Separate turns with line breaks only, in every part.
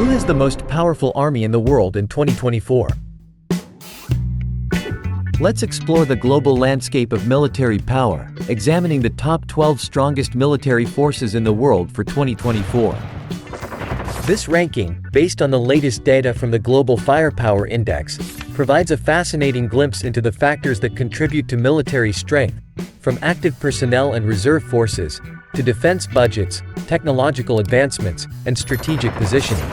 Who has the most powerful army in the world in 2024? Let's explore the global landscape of military power, examining the top 12 strongest military forces in the world for 2024. This ranking, based on the latest data from the Global Firepower Index, provides a fascinating glimpse into the factors that contribute to military strength, from active personnel and reserve forces, to defense budgets, technological advancements, and strategic positioning.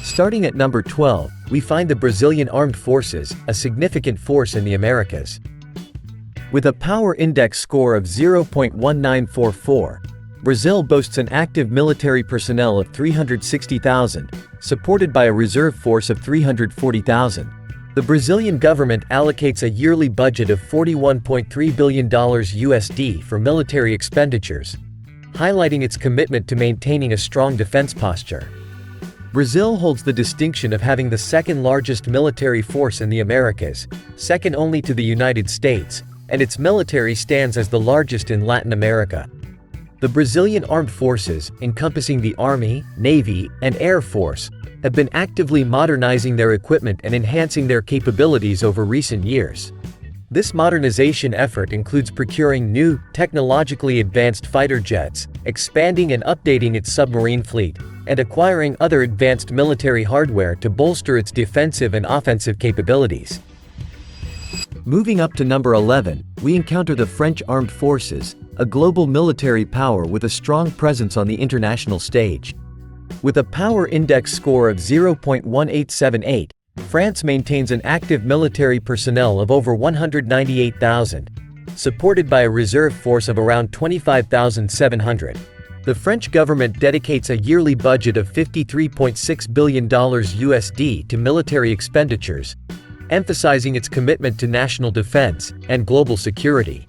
Starting at number 12, we find the Brazilian Armed Forces, a significant force in the Americas. With a power index score of 0.1944, Brazil boasts an active military personnel of 360,000, supported by a reserve force of 340,000. The Brazilian government allocates a yearly budget of $41.3 billion USD for military expenditures, highlighting its commitment to maintaining a strong defense posture. Brazil holds the distinction of having the second largest military force in the Americas, second only to the United States, and its military stands as the largest in Latin America. The Brazilian Armed Forces, encompassing the Army, Navy, and Air Force, have been actively modernizing their equipment and enhancing their capabilities over recent years. This modernization effort includes procuring new, technologically advanced fighter jets, expanding and updating its submarine fleet, and acquiring other advanced military hardware to bolster its defensive and offensive capabilities. Moving up to number 11, we encounter the French Armed Forces, a global military power with a strong presence on the international stage. With a power index score of 0.1878, France maintains an active military personnel of over 198,000, supported by a reserve force of around 25,700. The French government dedicates a yearly budget of $53.6 billion USD to military expenditures, emphasizing its commitment to national defense and global security.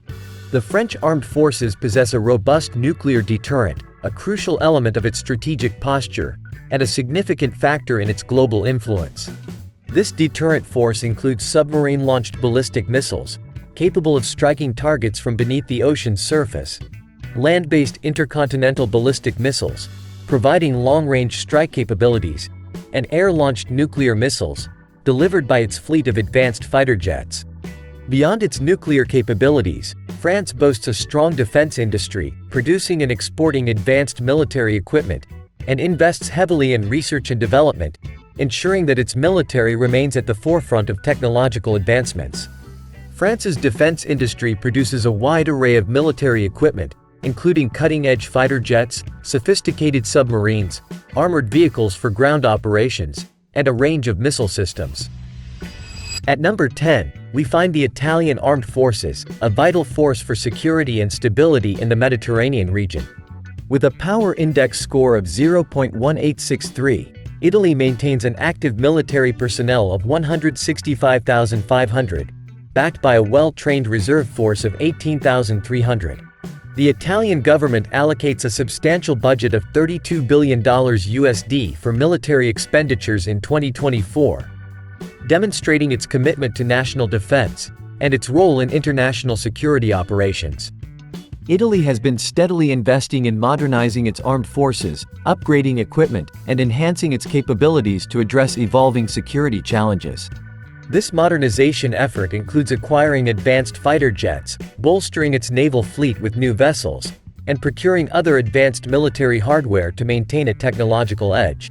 The French armed forces possess a robust nuclear deterrent, a crucial element of its strategic posture, and a significant factor in its global influence. This deterrent force includes submarine-launched ballistic missiles, capable of striking targets from beneath the ocean's surface, land-based intercontinental ballistic missiles, providing long-range strike capabilities, and air-launched nuclear missiles, delivered by its fleet of advanced fighter jets. Beyond its nuclear capabilities, France boasts a strong defense industry, producing and exporting advanced military equipment, and invests heavily in research and development, ensuring that its military remains at the forefront of technological advancements. France's defense industry produces a wide array of military equipment, including cutting-edge fighter jets, sophisticated submarines, armored vehicles for ground operations, and a range of missile systems. At number 10, we find the Italian Armed Forces, a vital force for security and stability in the Mediterranean region. With a power index score of 0.1863, Italy maintains an active military personnel of 165,500, backed by a well-trained reserve force of 18,300. The Italian government allocates a substantial budget of $32 billion USD for military expenditures in 2024, demonstrating its commitment to national defense and its role in international security operations. Italy has been steadily investing in modernizing its armed forces, upgrading equipment, and enhancing its capabilities to address evolving security challenges. This modernization effort includes acquiring advanced fighter jets, bolstering its naval fleet with new vessels, and procuring other advanced military hardware to maintain a technological edge.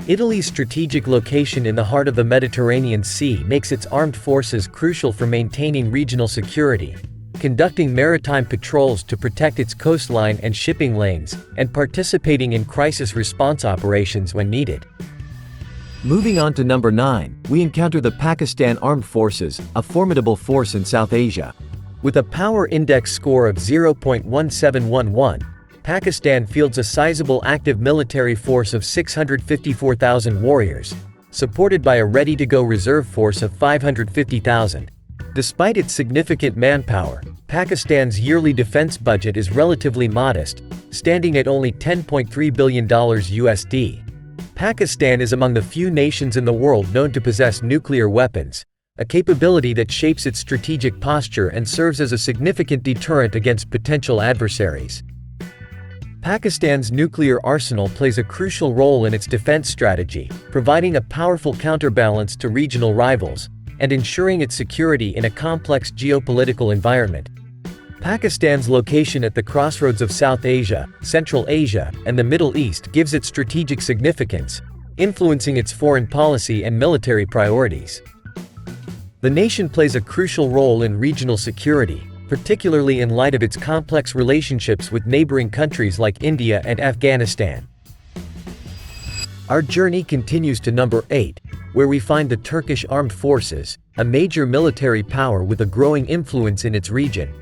Italy's strategic location in the heart of the Mediterranean Sea makes its armed forces crucial for maintaining regional security, conducting maritime patrols to protect its coastline and shipping lanes, and participating in crisis response operations when needed. Moving on to number 9, we encounter the Pakistan Armed Forces, a formidable force in South Asia. With a power index score of 0.1711, Pakistan fields a sizable active military force of 654,000 warriors, supported by a ready-to-go reserve force of 550,000. Despite its significant manpower, Pakistan's yearly defense budget is relatively modest, standing at only $10.3 billion USD. Pakistan is among the few nations in the world known to possess nuclear weapons, a capability that shapes its strategic posture and serves as a significant deterrent against potential adversaries. Pakistan's nuclear arsenal plays a crucial role in its defense strategy, providing a powerful counterbalance to regional rivals and ensuring its security in a complex geopolitical environment. Pakistan's location at the crossroads of South Asia, Central Asia, and the Middle East gives it strategic significance, influencing its foreign policy and military priorities. The nation plays a crucial role in regional security, particularly in light of its complex relationships with neighboring countries like India and Afghanistan. Our journey continues to number 8, where we find the Turkish Armed Forces, a major military power with a growing influence in its region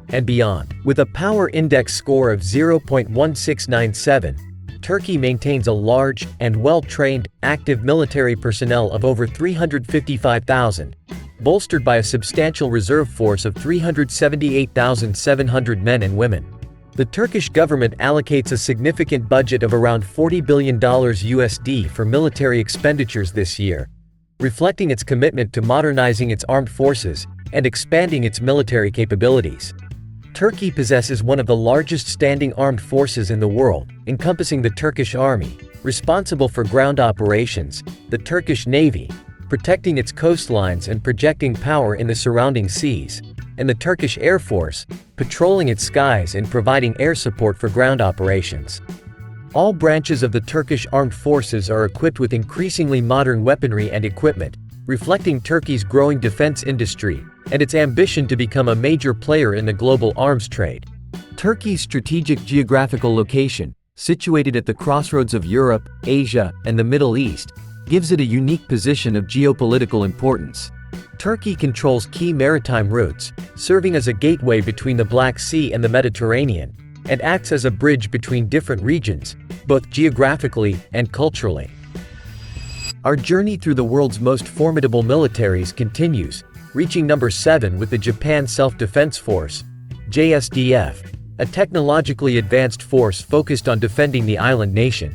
and beyond. With a power index score of 0.1697, Turkey maintains a large and well-trained, active military personnel of over 355,000, bolstered by a substantial reserve force of 378,700 men and women. The Turkish government allocates a significant budget of around $40 billion USD for military expenditures this year, reflecting its commitment to modernizing its armed forces and expanding its military capabilities. Turkey possesses one of the largest standing armed forces in the world, encompassing the Turkish Army, responsible for ground operations, the Turkish Navy, protecting its coastlines and projecting power in the surrounding seas, and the Turkish Air Force, patrolling its skies and providing air support for ground operations. All branches of the Turkish armed forces are equipped with increasingly modern weaponry and equipment, reflecting Turkey's growing defense industry and its ambition to become a major player in the global arms trade. Turkey's strategic geographical location, situated at the crossroads of Europe, Asia, and the Middle East, gives it a unique position of geopolitical importance. Turkey controls key maritime routes, serving as a gateway between the Black Sea and the Mediterranean, and acts as a bridge between different regions, both geographically and culturally. Our journey through the world's most formidable militaries continues, reaching number 7 with the Japan Self-Defense Force, JSDF, a technologically advanced force focused on defending the island nation.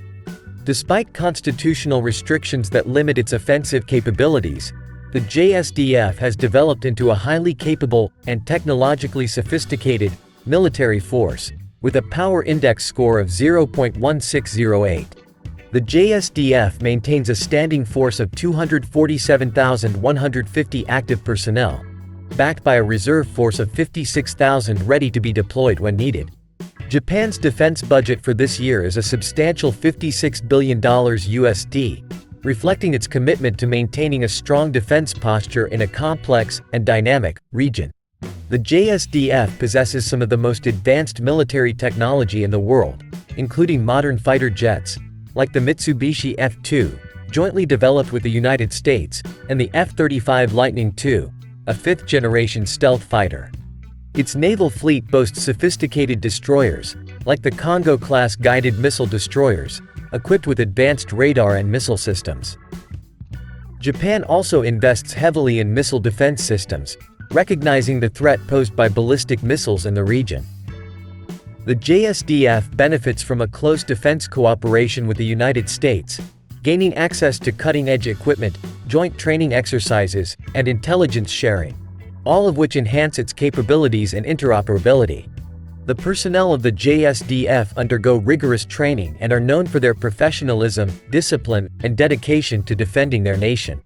Despite constitutional restrictions that limit its offensive capabilities, the JSDF has developed into a highly capable and technologically sophisticated military force, with a power index score of 0.1608. The JSDF maintains a standing force of 247,150 active personnel, backed by a reserve force of 56,000 ready to be deployed when needed. Japan's defense budget for this year is a substantial $56 billion USD, reflecting its commitment to maintaining a strong defense posture in a complex and dynamic region. The JSDF possesses some of the most advanced military technology in the world, including modern fighter jets, like the Mitsubishi F-2, jointly developed with the United States, and the F-35 Lightning II, a fifth-generation stealth fighter. Its naval fleet boasts sophisticated destroyers, like the Kongo-class guided missile destroyers, equipped with advanced radar and missile systems. Japan also invests heavily in missile defense systems, recognizing the threat posed by ballistic missiles in the region. The JSDF benefits from a close defense cooperation with the United States, gaining access to cutting-edge equipment, joint training exercises, and intelligence sharing, all of which enhance its capabilities and interoperability. The personnel of the JSDF undergo rigorous training and are known for their professionalism, discipline, and dedication to defending their nation.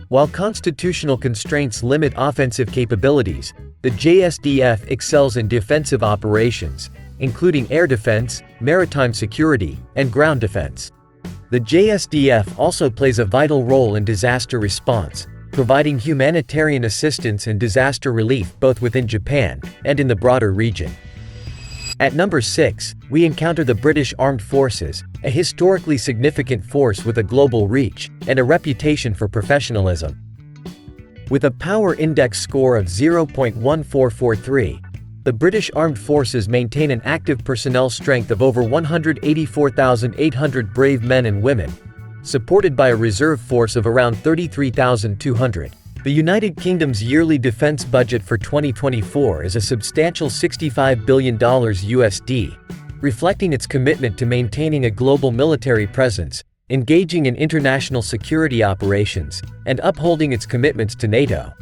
While constitutional constraints limit offensive capabilities, the JSDF excels in defensive operations, including air defense, maritime security, and ground defense. The JSDF also plays a vital role in disaster response, providing humanitarian assistance and disaster relief both within Japan and in the broader region. At number 6, we encounter the British Armed Forces, a historically significant force with a global reach and a reputation for professionalism. With a power index score of 0.1443, the British Armed Forces maintain an active personnel strength of over 184,800 brave men and women, supported by a reserve force of around 33,200. The United Kingdom's yearly defense budget for 2024 is a substantial $65 billion USD, reflecting its commitment to maintaining a global military presence, engaging in international security operations, and upholding its commitments to NATO.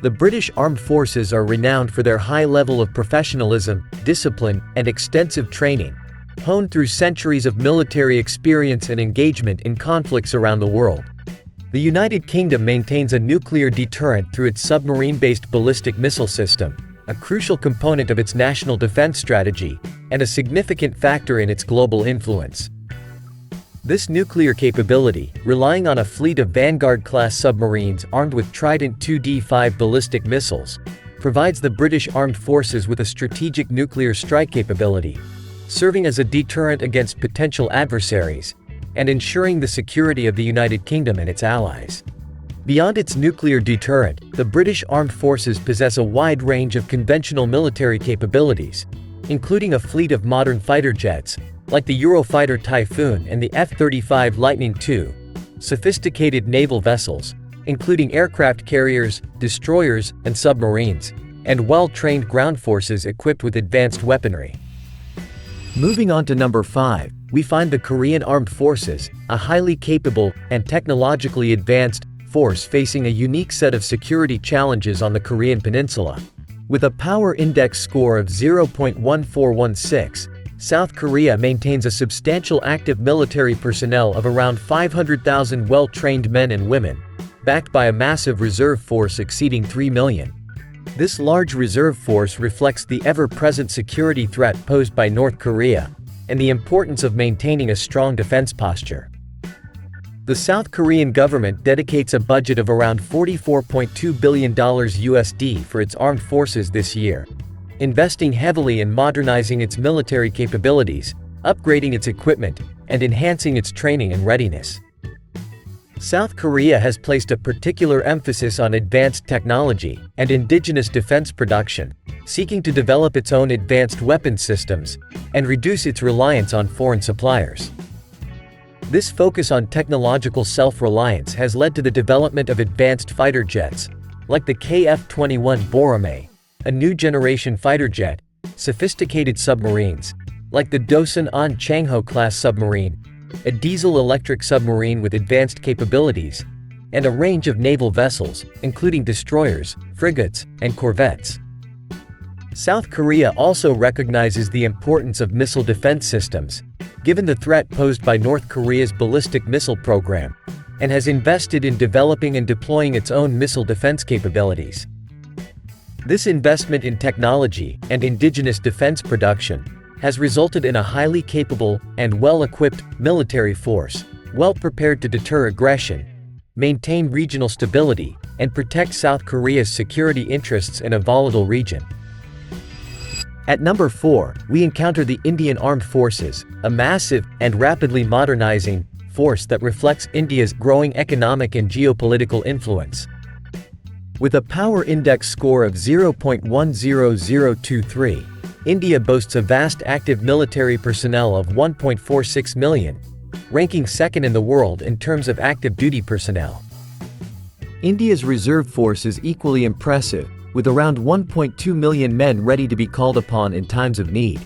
The British Armed Forces are renowned for their high level of professionalism, discipline, and extensive training, honed through centuries of military experience and engagement in conflicts around the world. The United Kingdom maintains a nuclear deterrent through its submarine-based ballistic missile system, a crucial component of its national defense strategy, and a significant factor in its global influence. This nuclear capability, relying on a fleet of Vanguard-class submarines armed with Trident 2D5 ballistic missiles, provides the British Armed Forces with a strategic nuclear strike capability, serving as a deterrent against potential adversaries, and ensuring the security of the United Kingdom and its allies. Beyond its nuclear deterrent, the British Armed Forces possess a wide range of conventional military capabilities, including a fleet of modern fighter jets, like the Eurofighter Typhoon and the F-35 Lightning II, sophisticated naval vessels, including aircraft carriers, destroyers, and submarines, and well-trained ground forces equipped with advanced weaponry. Moving on to number 5, we find the Korean Armed Forces, a highly capable and technologically advanced force facing a unique set of security challenges on the Korean Peninsula. With a power index score of 0.1416, South Korea maintains a substantial active military personnel of around 500,000 well-trained men and women, backed by a massive reserve force exceeding 3 million. This large reserve force reflects the ever-present security threat posed by North Korea and the importance of maintaining a strong defense posture. The South Korean government dedicates a budget of around $44.2 billion USD for its armed forces this year, investing heavily in modernizing its military capabilities, upgrading its equipment, and enhancing its training and readiness. South Korea has placed a particular emphasis on advanced technology and indigenous defense production, seeking to develop its own advanced weapons systems and reduce its reliance on foreign suppliers. This focus on technological self-reliance has led to the development of advanced fighter jets, like the KF-21 Boramae, a new generation fighter jet, sophisticated submarines, like the Dosan An Changho class submarine, a diesel-electric submarine with advanced capabilities, and a range of naval vessels, including destroyers, frigates, and corvettes. South Korea also recognizes the importance of missile defense systems, given the threat posed by North Korea's ballistic missile program, and has invested in developing and deploying its own missile defense capabilities. This investment in technology and indigenous defense production has resulted in a highly capable and well-equipped military force, well-prepared to deter aggression, maintain regional stability, and protect South Korea's security interests in a volatile region. At number 4, we encounter the Indian Armed Forces, a massive and rapidly modernizing force that reflects India's growing economic and geopolitical influence. With a power index score of 0.10023, India boasts a vast active military personnel of 1.46 million, ranking second in the world in terms of active duty personnel. India's reserve force is equally impressive, with around 1.2 million men ready to be called upon in times of need.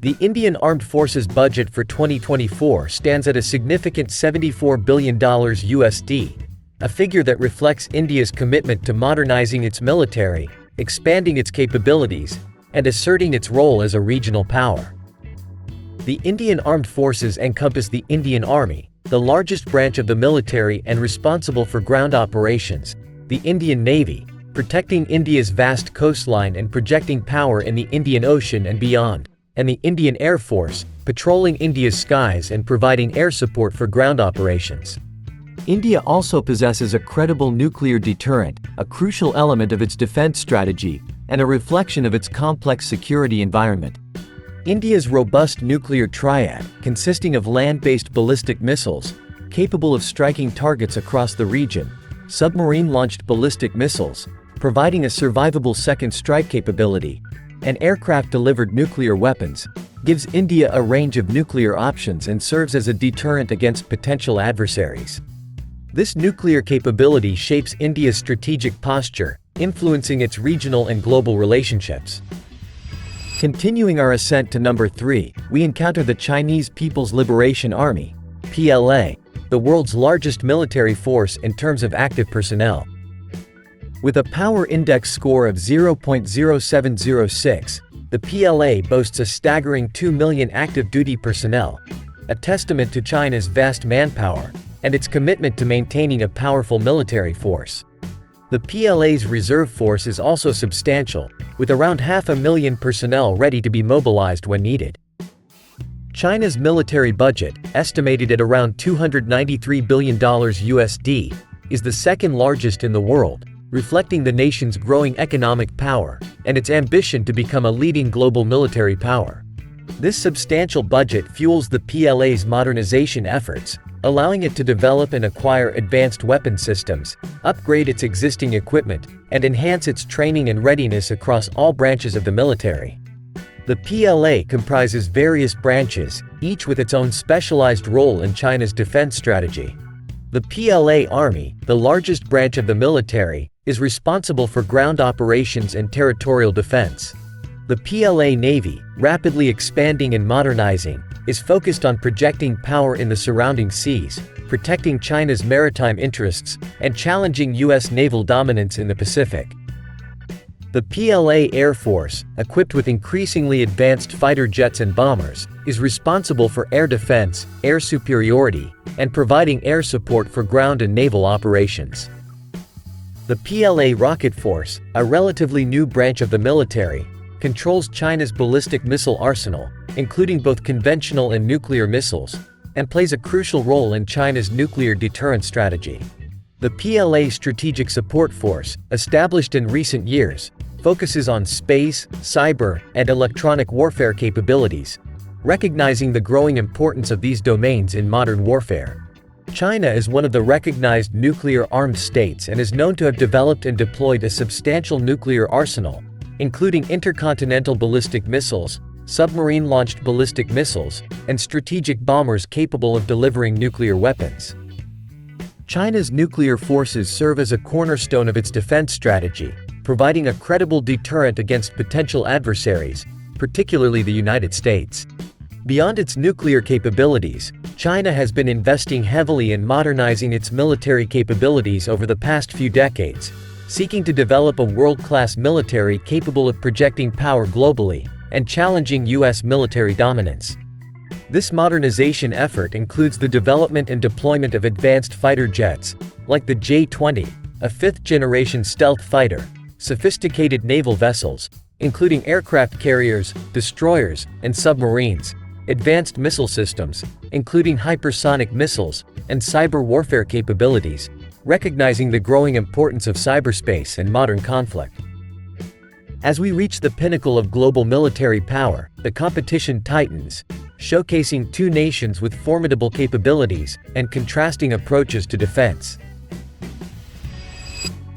The Indian Armed Forces budget for 2024 stands at a significant $74 billion USD, a figure that reflects India's commitment to modernizing its military, expanding its capabilities, and asserting its role as a regional power. The Indian Armed Forces encompass the Indian Army, the largest branch of the military and responsible for ground operations, the Indian Navy, protecting India's vast coastline and projecting power in the Indian Ocean and beyond, and the Indian Air Force, patrolling India's skies and providing air support for ground operations. India also possesses a credible nuclear deterrent, a crucial element of its defense strategy, and a reflection of its complex security environment. India's robust nuclear triad, consisting of land-based ballistic missiles, capable of striking targets across the region, submarine-launched ballistic missiles, providing a survivable second strike capability, and aircraft-delivered nuclear weapons, gives India a range of nuclear options and serves as a deterrent against potential adversaries. This nuclear capability shapes India's strategic posture, influencing its regional and global relationships. Continuing our ascent to number 3, we encounter the Chinese People's Liberation Army, PLA, the world's largest military force in terms of active personnel. With a power index score of 0.0706, The PLA boasts a staggering 2 million active duty personnel, a testament to China's vast manpower and its commitment to maintaining a powerful military force. The PLA's reserve force is also substantial, with around 500,000 personnel ready to be mobilized when needed. China's military budget, estimated at around $293 billion USD, is the second largest in the world, reflecting the nation's growing economic power and its ambition to become a leading global military power. This substantial budget fuels the PLA's modernization efforts, allowing it to develop and acquire advanced weapon systems, upgrade its existing equipment, and enhance its training and readiness across all branches of the military. The PLA comprises various branches, each with its own specialized role in China's defense strategy. The PLA Army, the largest branch of the military, is responsible for ground operations and territorial defense. The PLA Navy, rapidly expanding and modernizing, is focused on projecting power in the surrounding seas, protecting China's maritime interests, and challenging U.S. naval dominance in the Pacific. The PLA Air Force, equipped with increasingly advanced fighter jets and bombers, is responsible for air defense, air superiority, and providing air support for ground and naval operations. The PLA Rocket Force, a relatively new branch of the military, controls China's ballistic missile arsenal, including both conventional and nuclear missiles, and plays a crucial role in China's nuclear deterrence strategy. The PLA Strategic Support Force, established in recent years, focuses on space, cyber, and electronic warfare capabilities, recognizing the growing importance of these domains in modern warfare. China is one of the recognized nuclear-armed states and is known to have developed and deployed a substantial nuclear arsenal, including intercontinental ballistic missiles, submarine-launched ballistic missiles, and strategic bombers capable of delivering nuclear weapons. China's nuclear forces serve as a cornerstone of its defense strategy, providing a credible deterrent against potential adversaries, particularly the United States. Beyond its nuclear capabilities, China has been investing heavily in modernizing its military capabilities over the past few decades, seeking to develop a world-class military capable of projecting power globally and challenging U.S. military dominance. This modernization effort includes the development and deployment of advanced fighter jets, like the J-20, a fifth-generation stealth fighter, sophisticated naval vessels, including aircraft carriers, destroyers, and submarines, advanced missile systems, including hypersonic missiles, and cyber warfare capabilities, recognizing the growing importance of cyberspace and modern conflict. As we reach the pinnacle of global military power, the competition tightens, showcasing two nations with formidable capabilities and contrasting approaches to defense.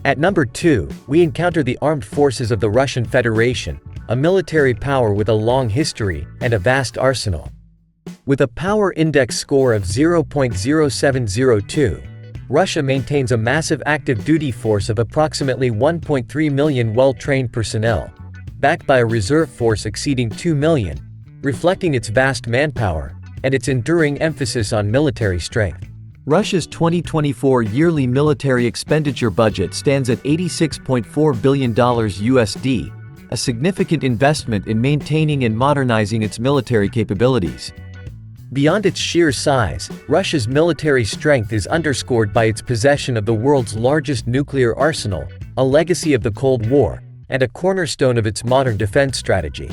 At number 2, we encounter the armed forces of the Russian Federation, a military power with a long history and a vast arsenal. With a power index score of 0.0702, Russia maintains a massive active duty force of approximately 1.3 million well-trained personnel, backed by a reserve force exceeding 2 million, reflecting its vast manpower and its enduring emphasis on military strength. Russia's 2024 yearly military expenditure budget stands at $86.4 billion USD, a significant investment in maintaining and modernizing its military capabilities. Beyond its sheer size, Russia's military strength is underscored by its possession of the world's largest nuclear arsenal, a legacy of the Cold War, and a cornerstone of its modern defense strategy.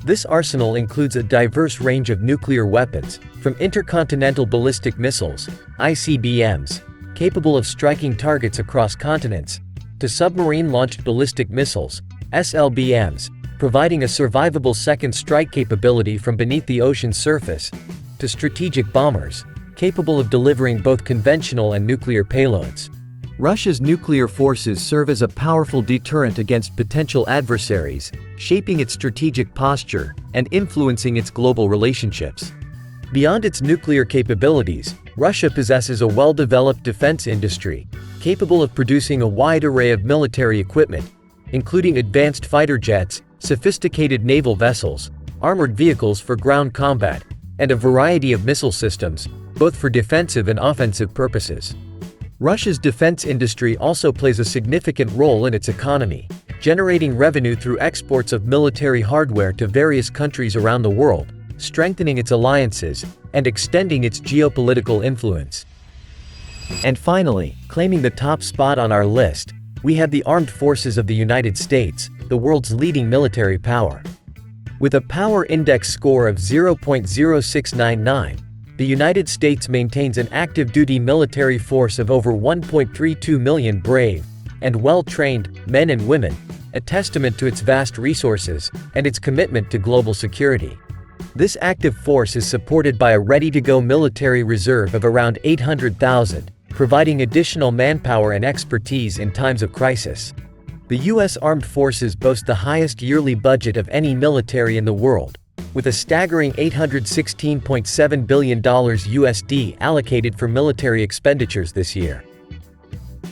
This arsenal includes a diverse range of nuclear weapons, from intercontinental ballistic missiles, ICBMs, capable of striking targets across continents, to submarine-launched ballistic missiles, SLBMs, providing a survivable second strike capability from beneath the ocean's surface, to strategic bombers, capable of delivering both conventional and nuclear payloads. Russia's nuclear forces serve as a powerful deterrent against potential adversaries, shaping its strategic posture and influencing its global relationships. Beyond its nuclear capabilities, Russia possesses a well-developed defense industry, capable of producing a wide array of military equipment, including advanced fighter jets, sophisticated naval vessels, armored vehicles for ground combat, and a variety of missile systems, both for defensive and offensive purposes. Russia's defense industry also plays a significant role in its economy, generating revenue through exports of military hardware to various countries around the world, strengthening its alliances, and extending its geopolitical influence. And finally, claiming the top spot on our list, we have the Armed Forces of the United States, the world's leading military power. With a power index score of 0.0699, the United States maintains an active-duty military force of over 1.32 million brave and well-trained men and women, a testament to its vast resources and its commitment to global security. This active force is supported by a ready-to-go military reserve of around 800,000, providing additional manpower and expertise in times of crisis. The U.S. Armed Forces boast the highest yearly budget of any military in the world, with a staggering $816.7 billion USD allocated for military expenditures this year.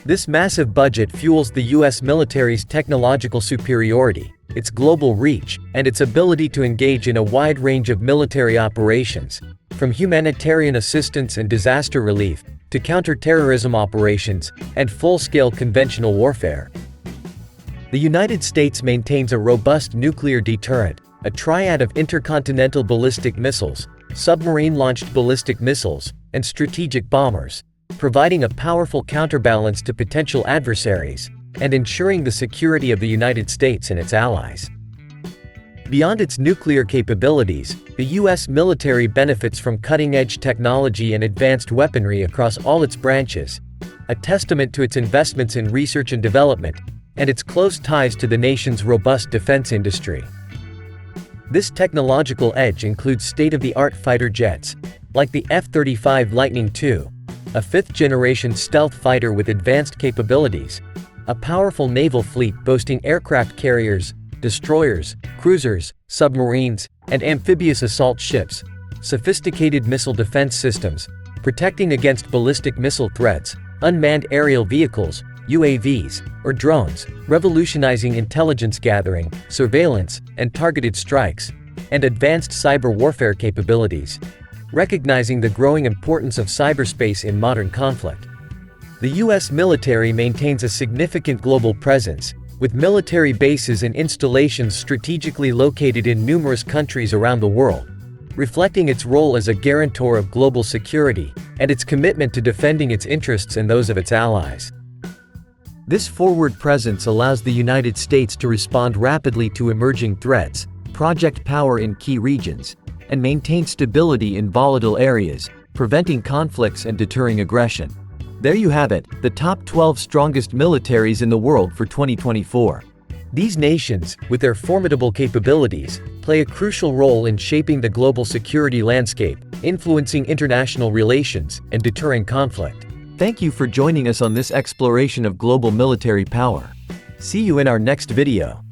This massive budget fuels the U.S. military's technological superiority, its global reach, and its ability to engage in a wide range of military operations, from humanitarian assistance and disaster relief, to counter-terrorism operations, and full-scale conventional warfare. The United States maintains a robust nuclear deterrent, a triad of intercontinental ballistic missiles, submarine-launched ballistic missiles, and strategic bombers, providing a powerful counterbalance to potential adversaries, and ensuring the security of the United States and its allies. Beyond its nuclear capabilities, the U.S. military benefits from cutting-edge technology and advanced weaponry across all its branches, a testament to its investments in research and development, and its close ties to the nation's robust defense industry. This technological edge includes state-of-the-art fighter jets, like the F-35 Lightning II, a fifth-generation stealth fighter with advanced capabilities, a powerful naval fleet boasting aircraft carriers, destroyers, cruisers, submarines, and amphibious assault ships, sophisticated missile defense systems, protecting against ballistic missile threats, unmanned aerial vehicles, UAVs, or drones, revolutionizing intelligence gathering, surveillance, and targeted strikes, and advanced cyber warfare capabilities, recognizing the growing importance of cyberspace in modern conflict. The U.S. military maintains a significant global presence, with military bases and installations strategically located in numerous countries around the world, reflecting its role as a guarantor of global security and its commitment to defending its interests and those of its allies. This forward presence allows the United States to respond rapidly to emerging threats, project power in key regions, and maintain stability in volatile areas, preventing conflicts and deterring aggression. There you have it, the top 12 strongest militaries in the world for 2024. These nations, with their formidable capabilities, play a crucial role in shaping the global security landscape, influencing international relations, and deterring conflict. Thank you for joining us on this exploration of global military power. See you in our next video.